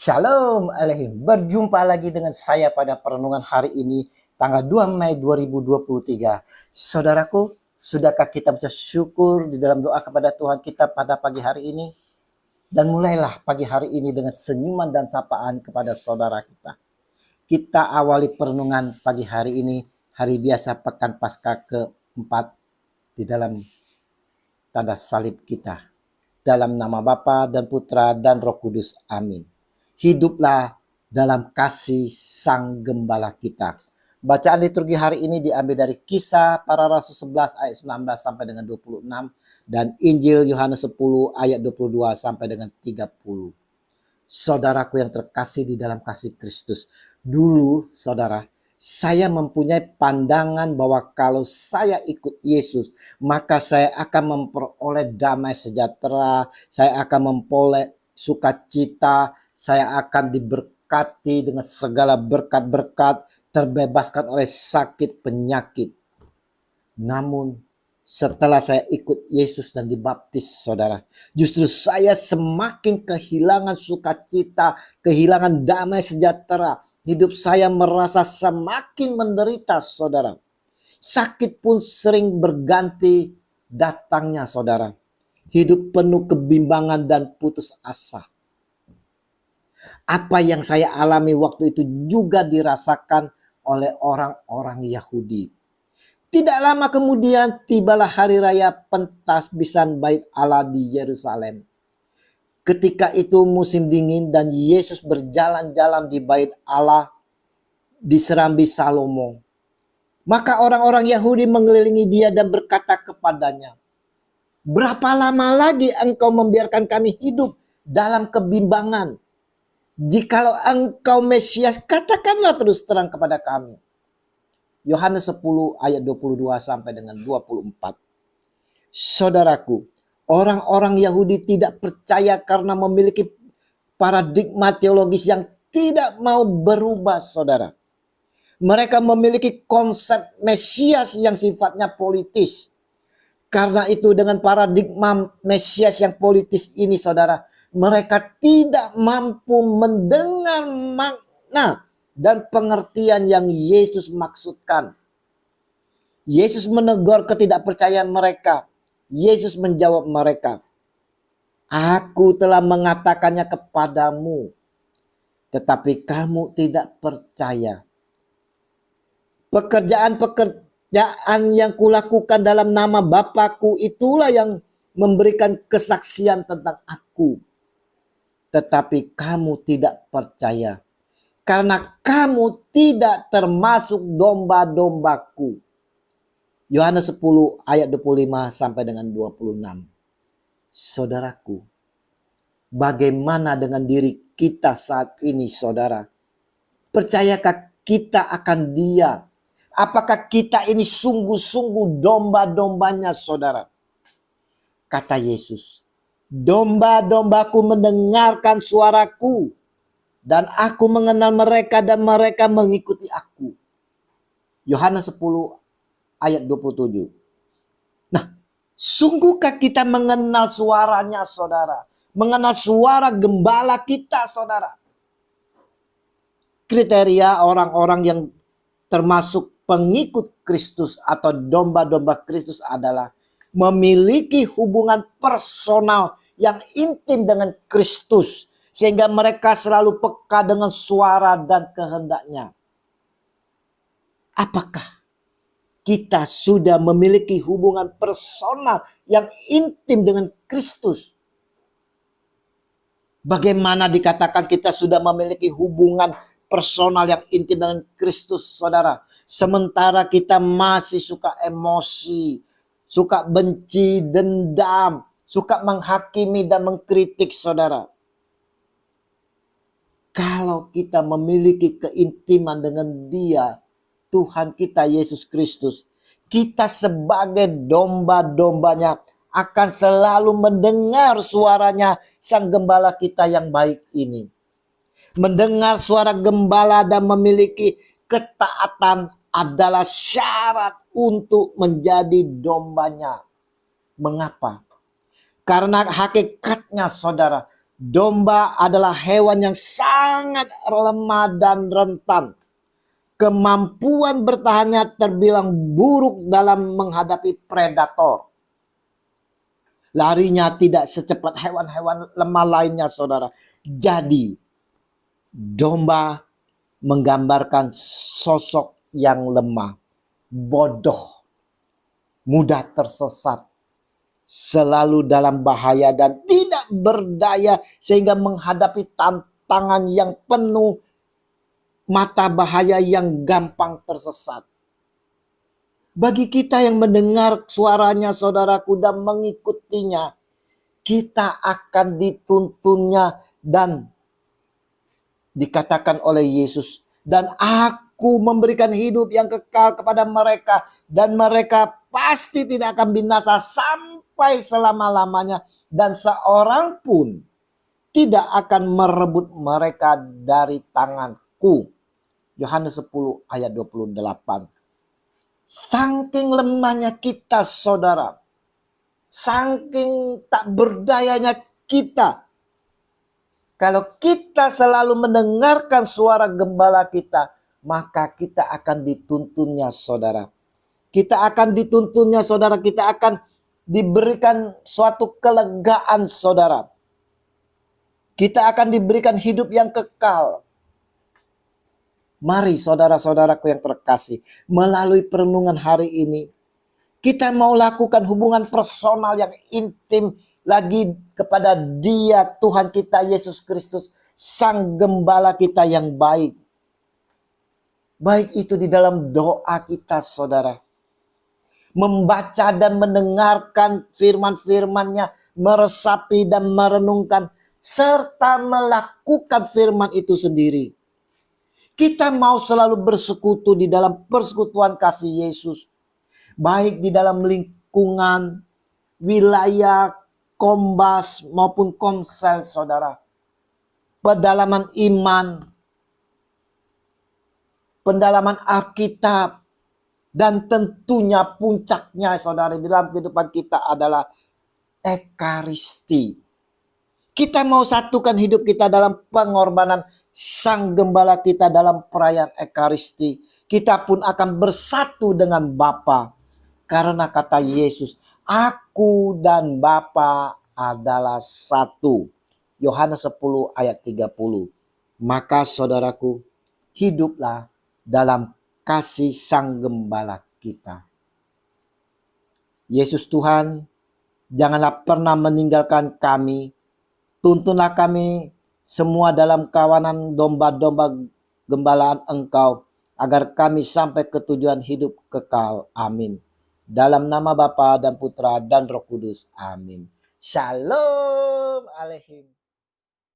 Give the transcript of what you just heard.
Shalom Alaikum. Berjumpa lagi dengan saya pada perenungan hari ini tanggal 2 Mei 2023. Saudaraku, sudahkah kita mengucap syukur di dalam doa kepada Tuhan kita pada pagi hari ini? Dan mulailah pagi hari ini dengan senyuman dan sapaan kepada saudara kita. Kita awali perenungan pagi hari ini, hari biasa pekan Paskah keempat di dalam tanda salib kita. Dalam nama Bapa dan Putra dan Roh Kudus. Amin. Hiduplah dalam kasih Sang Gembala kita. Bacaan liturgi hari ini diambil dari Kisah Para Rasul 11 ayat 19 sampai dengan 26 dan Injil Yohanes 10 ayat 22 sampai dengan 30. Saudaraku yang terkasih di dalam kasih Kristus. Dulu saudara, saya mempunyai pandangan bahwa kalau saya ikut Yesus, maka saya akan memperoleh damai sejahtera, saya akan memperoleh sukacita, saya akan diberkati dengan segala berkat-berkat, terbebaskan oleh sakit penyakit. Namun setelah saya ikut Yesus dan dibaptis saudara, justru saya semakin kehilangan sukacita, kehilangan damai sejahtera. Hidup saya merasa semakin menderita saudara. Sakit pun sering berganti datangnya saudara. Hidup penuh kebimbangan dan putus asa. Apa yang saya alami waktu itu juga dirasakan oleh orang-orang Yahudi. Tidak lama kemudian tibalah hari raya pentasbisan Bait Allah di Yerusalem. Ketika itu musim dingin dan Yesus berjalan-jalan di Bait Allah di Serambi Salomo. Maka orang-orang Yahudi mengelilingi dia dan berkata kepadanya, "Berapa lama lagi engkau membiarkan kami hidup dalam kebimbangan? Jikalau engkau Mesias, katakanlah terus terang kepada kami." Yohanes 10 ayat 22 sampai dengan 24. Saudaraku, orang-orang Yahudi tidak percaya karena memiliki paradigma teologis yang tidak mau berubah saudara. Mereka memiliki konsep Mesias yang sifatnya politis. Karena itu dengan paradigma Mesias yang politis ini saudara, mereka tidak mampu mendengar makna dan pengertian yang Yesus maksudkan. Yesus menegur ketidakpercayaan mereka. Yesus menjawab mereka, "Aku telah mengatakannya kepadamu, tetapi kamu tidak percaya. Pekerjaan yang kulakukan dalam nama Bapakku itulah yang memberikan kesaksian tentang aku. Tetapi kamu tidak percaya, karena kamu tidak termasuk domba-dombaku." Yohanes 10 ayat 25 sampai dengan 26. Saudaraku, bagaimana dengan diri kita saat ini saudara? Percayakah kita akan Dia? Apakah kita ini sungguh-sungguh domba-dombanya saudara? Kata Yesus, "Domba-dombaku mendengarkan suaraku, dan aku mengenal mereka dan mereka mengikuti aku." Yohanes 10 ayat 27. Nah, sungguhkah kita mengenal suaranya saudara? Mengenal suara gembala kita saudara? Kriteria orang-orang yang termasuk pengikut Kristus atau domba-domba Kristus adalah memiliki hubungan personal yang intim dengan Kristus, sehingga mereka selalu peka dengan suara dan kehendaknya. Apakah kita sudah memiliki hubungan personal yang intim dengan Kristus? Bagaimana dikatakan kita sudah memiliki hubungan personal yang intim dengan Kristus, saudara? Sementara kita masih suka emosi, suka benci, dendam, suka menghakimi dan mengkritik, saudara. Kalau kita memiliki keintiman dengan Dia, Tuhan kita Yesus Kristus, kita sebagai domba-dombanya akan selalu mendengar suaranya Sang Gembala kita yang baik ini. Mendengar suara gembala dan memiliki ketaatan adalah syarat untuk menjadi dombanya. Mengapa? Karena hakikatnya saudara, Domba adalah hewan yang sangat lemah dan rentan. Kemampuan bertahannya terbilang buruk dalam menghadapi predator. Larinya tidak secepat hewan-hewan lemah lainnya, saudara. Jadi, domba menggambarkan sosok yang lemah, bodoh, mudah tersesat, selalu dalam bahaya dan tidak berdaya sehingga menghadapi tantangan yang penuh mata bahaya yang gampang tersesat. Bagi kita yang mendengar suaranya, saudaraku, dan mengikutinya, kita akan dituntunnya dan dikatakan oleh Yesus, dan aku memberikan hidup yang kekal kepada mereka, dan mereka pasti tidak akan binasa sampai selama-lamanya, dan seorang pun tidak akan merebut mereka dari tanganku. Yohanes 10 ayat 28. Saking lemahnya kita, saudara, saking tak berdayanya kita, kalau kita selalu mendengarkan suara gembala kita, maka kita akan dituntunnya, saudara. Kita akan dituntunnya, saudara. Kita akan diberikan suatu kelegaan, saudara. Kita akan diberikan hidup yang kekal. Mari saudara-saudaraku yang terkasih, melalui perenungan hari ini, kita mau lakukan hubungan personal yang intim lagi kepada Dia, Tuhan kita Yesus Kristus, Sang Gembala kita yang baik. Baik itu di dalam doa kita, saudara. Membaca dan mendengarkan firman-firman-Nya, meresapi dan merenungkan, serta melakukan firman itu sendiri. Kita mau selalu bersekutu di dalam persekutuan kasih Yesus. Baik di dalam lingkungan, wilayah, kombas maupun komsel, saudara. Pendalaman iman, pendalaman Alkitab, dan tentunya puncaknya, saudara, di dalam kehidupan kita adalah Ekaristi. Kita mau satukan hidup kita dalam pengorbanan Sang Gembala kita dalam perayaan Ekaristi. Kita pun akan bersatu dengan Bapa. Karena kata Yesus, aku dan Bapa adalah satu. Yohanes 10 ayat 30. Maka saudaraku, hiduplah dalam kasih Sang Gembala kita. Yesus Tuhan, janganlah pernah meninggalkan kami. Tuntunlah kami semua dalam kawanan domba-domba gembalaan Engkau, agar kami sampai ke tujuan hidup kekal. Amin. Dalam nama Bapa dan Putra dan Roh Kudus. Amin. Shalom Aleichem.